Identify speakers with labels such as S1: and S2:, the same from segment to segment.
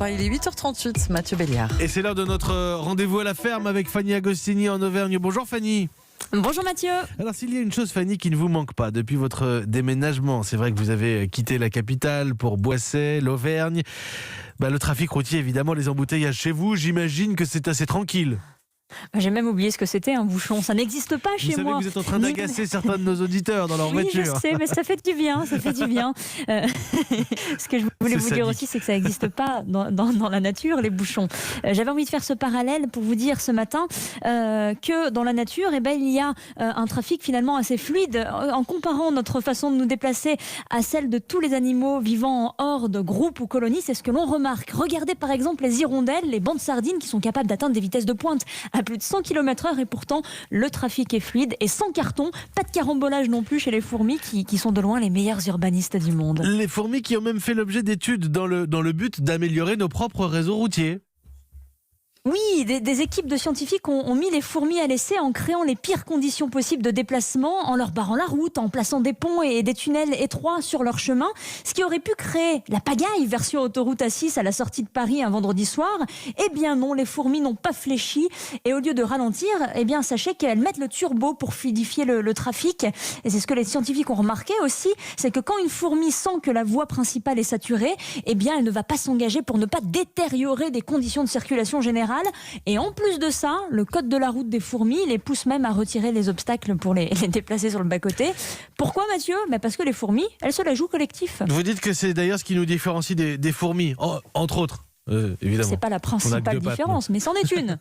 S1: Il est 8h38, Mathieu Béliard.
S2: Et c'est l'heure de notre rendez-vous à la ferme avec Fanny Agostini en Auvergne. Bonjour Fanny.
S3: Bonjour Mathieu.
S2: Alors s'il y a une chose Fanny qui ne vous manque pas depuis votre déménagement, c'est vrai que vous avez quitté la capitale pour Boisset, l'Auvergne. Le trafic routier évidemment, les embouteillages chez vous, j'imagine que c'est assez tranquille.
S3: J'ai même oublié ce que c'était un bouchon, ça n'existe pas chez moi.
S2: Vous savez que vous êtes en train d'agacer certains de nos auditeurs dans leur voiture.
S3: Oui, je sais, mais ça fait du bien, Ce que je voulais vous dire aussi, c'est que ça n'existe pas dans la nature, les bouchons. J'avais envie de faire ce parallèle pour vous dire ce matin que dans la nature, il y a un trafic finalement assez fluide. En comparant notre façon de nous déplacer à celle de tous les animaux vivant en horde, groupe ou colonie, c'est ce que l'on remarque. Regardez par exemple les hirondelles, les bancs de sardines qui sont capables d'atteindre des vitesses de pointe à plus de 100 km/h et pourtant le trafic est fluide et sans carton, pas de carambolage non plus chez les fourmis qui sont de loin les meilleurs urbanistes du monde.
S2: Les fourmis qui ont même fait l'objet d'études dans le but d'améliorer nos propres réseaux routiers.
S3: Oui, des équipes de scientifiques ont mis les fourmis à l'essai en créant les pires conditions possibles de déplacement, en leur barrant la route, en plaçant des ponts et des tunnels étroits sur leur chemin, ce qui aurait pu créer la pagaille version autoroute A6 à la sortie de Paris un vendredi soir. Eh bien non, les fourmis n'ont pas fléchi et au lieu de ralentir, sachez qu'elles mettent le turbo pour fluidifier le trafic. Et c'est ce que les scientifiques ont remarqué aussi, c'est que quand une fourmi sent que la voie principale est saturée, elle ne va pas s'engager pour ne pas détériorer des conditions de circulation générale. Et en plus de ça, le code de la route des fourmis les pousse même à retirer les obstacles pour les déplacer sur le bas-côté. Pourquoi Mathieu ? Parce que les fourmis, elles se la jouent collectif.
S2: Vous dites que c'est d'ailleurs ce qui nous différencie des fourmis, entre autres. Évidemment.
S3: C'est pas la principale différence, mais c'en est une.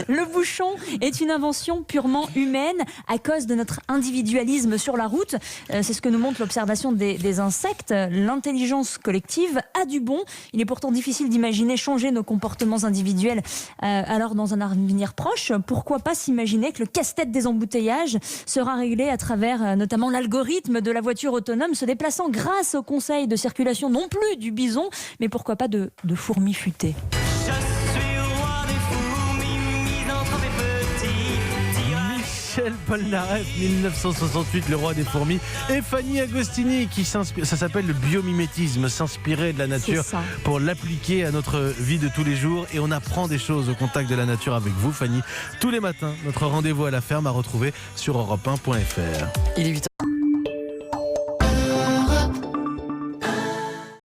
S3: Le bouchon est une invention purement humaine à cause de notre individualisme sur la route. C'est ce que nous montre l'observation des insectes. L'intelligence collective a du bon. Il est pourtant difficile d'imaginer changer nos comportements individuels alors dans un avenir proche. Pourquoi pas s'imaginer que le casse-tête des embouteillages sera réglé à travers notamment l'algorithme de la voiture autonome se déplaçant grâce au conseil de circulation non plus du bison, mais pourquoi pas de fourmis futées.
S2: Michel Polnareff, 1968, le roi des fourmis, et Fanny Agostini qui s'inspire, ça s'appelle le biomimétisme, s'inspirer de la nature pour l'appliquer à notre vie de tous les jours, et on apprend des choses au contact de la nature avec vous Fanny, tous les matins. Notre rendez-vous à la ferme à retrouver sur europe1.fr.
S1: Il est 8h.